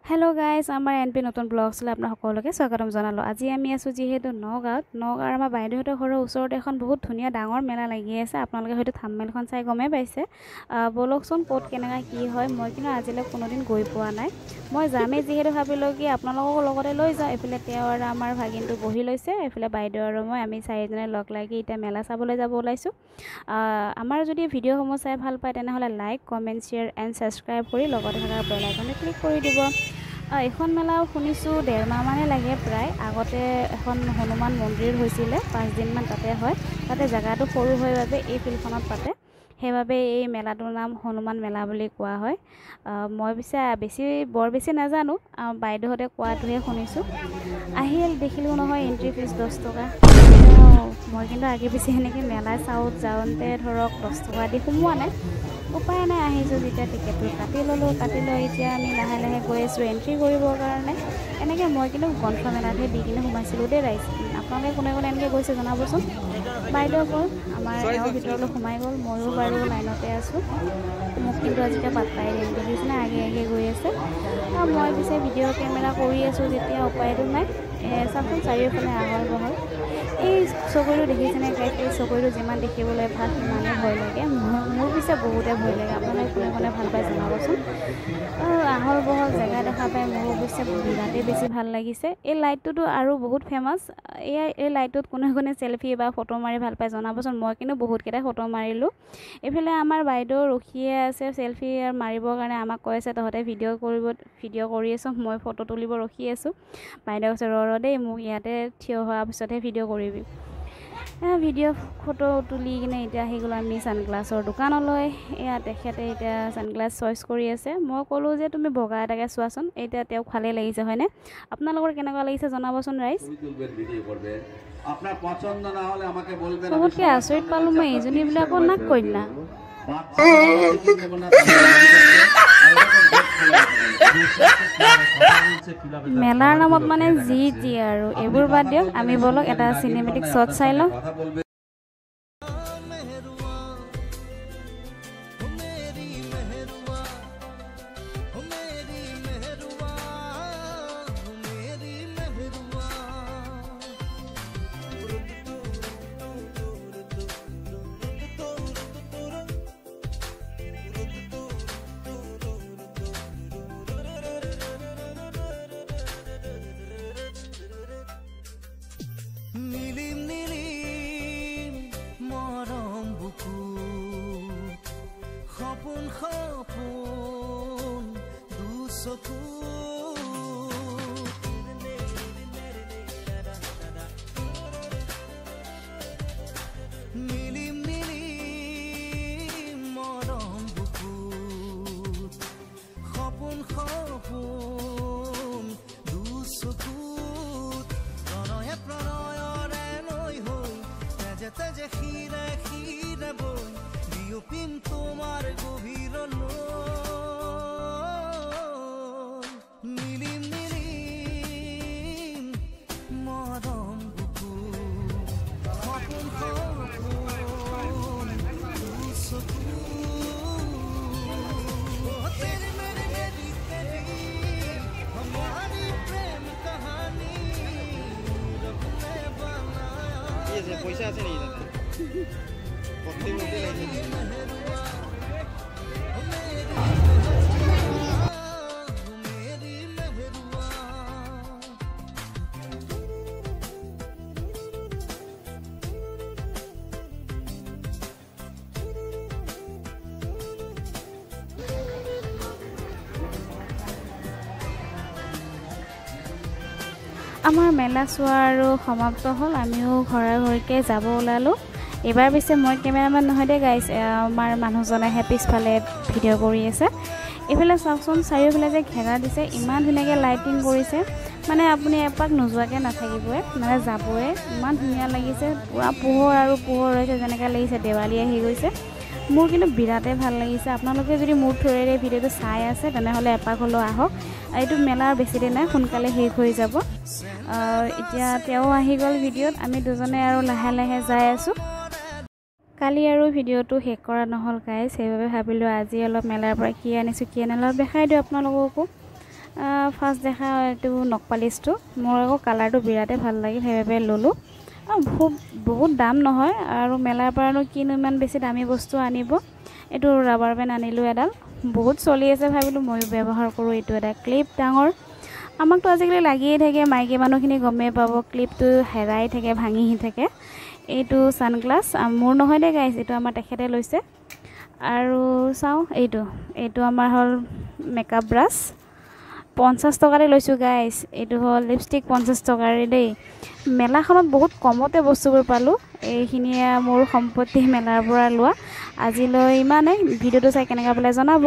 Hello guys आमार NP नतुन ब्लग्सले आपना सकलोके स्वागतम जनालो। আজি আমি আছো যেহেতু নগাঁৱৰ আমাৰ বাইদেউহঁতৰ ঘৰৰ ওচৰত এখন বহুত ধুনীয়া ডাঙৰ মেলা লাগি আছে। আপোনালোকে হয়তো থাম্বনেইলখন চাই গমেই পাইছে। বলকচোন ক'ত কেনেকা কি হয়, মই কিন্তু আজিলৈ কোনোদিন গৈ পোৱা নাই। মই যামেই যিহেতু ভাবিলো কি আপোনালোকক লগতে লৈ যাওঁ। এফালে তেওঁ আৰু আমাৰ ভাগিনটো বহি লৈছে, এফালে বাইদেউ আৰু মই আমি চাৰিজনে লগ লাগি এতিয়া মেলা চাবলৈ যাব ওলাইছো। আমাৰ যদি ভিডিঅ'সমূহ চাই ভাল পায় তেনেহ'লে like comment share and subscribe কৰি লগতে থকা বেল আইকনটো ক্লিক কৰি দিব। এখন মেলা শুনিছোঁ 1.5 মাহ মানে লাগে প্ৰায়। আগতে এখন হনুমান মন্দিৰ হৈছিলে, 5 দিনমান তাতে হয়। তাতে জেগাটো সৰু হয় বাবে এই ফিল্ডখনত পাতে, সেইবাবে এই মেলাটোৰ নাম হনুমান মেলা বুলি কোৱা হয়। মই পিছে বৰ বেছি নাজানো, বাইদেউহঁতে কোৱাটোহে শুনিছোঁ। আহিল দেখিলোঁ নহয় এণ্ট্ৰি ফিজ 10 টকা। মই কিন্তু আগে পিছে এনেকৈ মেলা যাওঁতে ধৰক 10 টকা দি সোমোৱা নাই। উপায় নাই, আহিছোঁ যেতিয়া টিকেটটো কাটি লৈ এতিয়া আমি লাহে লাহে গৈ আছোঁ এণ্ট্ৰি কৰিবৰ কাৰণে। এনেকৈ মই কিন্তু গ্ৰন্থ মেলাতহে দি কিনে সোমাইছিলোঁ দেই ৰাইজ। আপোনালোকে কোনে কোনে এনেকৈ গৈছে জনাবচোন। বাইদেউ গ'ল, আমাৰ এওঁ ভিতৰলৈ সোমাই গ'ল, ময়ো বাৰু লাইনতে আছোঁ। মোক কিন্তু আজিকৈ পাত্তাই দিম, দেখিছেনে আগে গৈ আছে। মই পিছে ভিডিঅ' কেমেৰা কৰি আছোঁ যেতিয়া উপায়টো নাই। চাওকচোন চাৰিওফালে আহল বহল। এই চকৰিটো দেখিছেনে গাইছ, এই চকৰিটো যিমান দেখিবলৈ ভাল সিমানেই ভয় লাগে। মোৰ পিছে বহুতে ভয় লাগে। আপোনালোকে কোনে কোনে ভাল পায় জনাবচোন। আহল বহল জেগা দেখা পাই মোৰো পিছে বিৰাটেই বেছি ভাল লাগিছে। এই লাইটটোতো আৰু বহুত ফেমাছ। এই লাইটটোত কোনে কোনে চেলফি বা ফটো মাৰি ভাল পায় জনাবচোন। মই কিন্তু বহুতকেইটাই ফটো মাৰিলোঁ। এইফালে আমাৰ বাইদেউ ৰখিয়ে আছে চেলফি মাৰিবৰ কাৰণে। আমাক কৈ আছে তহঁতে ভিডিঅ' কৰি আছোঁ, মই ফটো তুলিব ৰখি আছোঁ। বাইদেউ কৈছে ৰ দেই, মোক ইয়াতে থিয় হোৱাৰ পিছতহে ভিডিঅ' কৰিবি। ভিডিঅ' ফটো তুলি কিনে এতিয়া আহি গ'লোঁ আমি ছানগ্লাছৰ দোকানলৈ। এয়া তেখেতে এতিয়া ছানগ্লাছ চইচ কৰি আছে। মই ক'লোঁ যে তুমি বগা এটাকে চোৱাচোন। এতিয়া তেওঁক ভালেই লাগিছে হয়নে? আপোনালোকৰ কেনেকুৱা লাগিছে জনাবচোন ৰাইজ। চবতকৈ আচৰিত পালোঁ মই এইজনীবিলাকৰ নাক কন্যা। মেলাৰ নামত মানে যি আৰু এইবোৰ বাদ দিয়ক, আমি বলক এটা চিনেমেটিক শ্বট চাই লওঁ। সপোন দুচকু মিলিম মৰম বুকুত সপোন দুচকুত প্ৰণয়ৰে নৈ হৈ তেজে শিৰে বৈ বিয়পিম তোমাৰ গভীৰলৈ। মিলিম মৰম বুকুত সপোন দুচকুত। মেৰি हमारी प्रेम कहानी रब ने बनाया। ये पैसा আছে নেকি দাদা? আমাৰ মেলা চোৱা আৰু সমাপ্ত হ'ল। আমিও ঘৰকে যাব ওলালোঁ। এইবাৰ পিছে মই কেমেৰামেন নহয় দেই গাইছ, আমাৰ মানুহজনেহে পিছফালে ভিডিঅ' কৰি আছে। এইফালে চাওকচোন চাৰিওফালে যে ঘেৰা দিছে, ইমান ধুনীয়াকৈ লাইটিং কৰিছে, মানে আপুনি এপাক নোযোৱাকৈ নাথাকিবই, মানে যাবই। ইমান ধুনীয়া লাগিছে, পূৰা পোহৰ আৰু পোহৰ হৈছে, যেনেকৈ লাগিছে দেৱালী আহি গৈছে। মোৰ কিন্তু বিৰাটেই ভাল লাগিছে। আপোনালোকে যদি মোৰ থ্ৰুৰে ভিডিঅ'টো চাই আছে তেনেহ'লে এপাক হ'লেও আহক। এইটো মেলাৰ বেছি দিন নাই, সোনকালে শেষ হৈ যাব। এতিয়া তেওঁ আহি গ'ল ভিডিঅ'ত, আমি দুজনে আৰু লাহে লাহে যাই আছোঁ। কালি আৰু ভিডিঅ'টো শেষ কৰা নহ'ল গাইছ, সেইবাবে ভাবিলোঁ আজি অলপ মেলাৰ পৰা কি আনিছোঁ কি আনিলোঁ দেখাই দিওঁ আপোনালোককো। ফাৰ্ষ্ট দেখা এইটো নখ পালিচটো মোৰ আকৌ কালাৰটো বিৰাটেই ভাল লাগিল সেইবাবে ল'লোঁ বহুত দাম নহয় আৰু মেলাৰ পৰানো কিনো ইমান বেছি দামী বস্তু আনিব এইটো ৰাবাৰ বেণ্ড আনিলোঁ এডাল বহুত চলি আছে ভাবিলোঁ ময়ো ব্যৱহাৰ কৰোঁ এইটো এটা ক্লিপ ডাঙৰ আমাকতো আজিকালি লাগিয়ে থাকে মাইকী মানুহখিনি গমেই পাব ক্লিপটো হেৰাই থাকে ভাঙিহি থাকে এইটো ছানগ্লাছ মোৰ নহয় দে গাইছ এইটো আমাৰ তেখেতে লৈছে আৰু চাওঁ এইটো আমাৰ হ'ল মেকআপ ব্ৰাছ 50 টকাৰে লৈছোঁ গাইছ এইটো হ'ল লিপষ্টিক 50 টকাৰে দেই মেলাখনত বহুত কমতে বস্তুবোৰ পালোঁ এইখিনিয়ে মোৰ সম্পত্তি মেলাৰ পৰা লোৱা আজিলৈ ইমানেই ভিডিঅ'টো চাই কেনেকুৱা পালে জনাব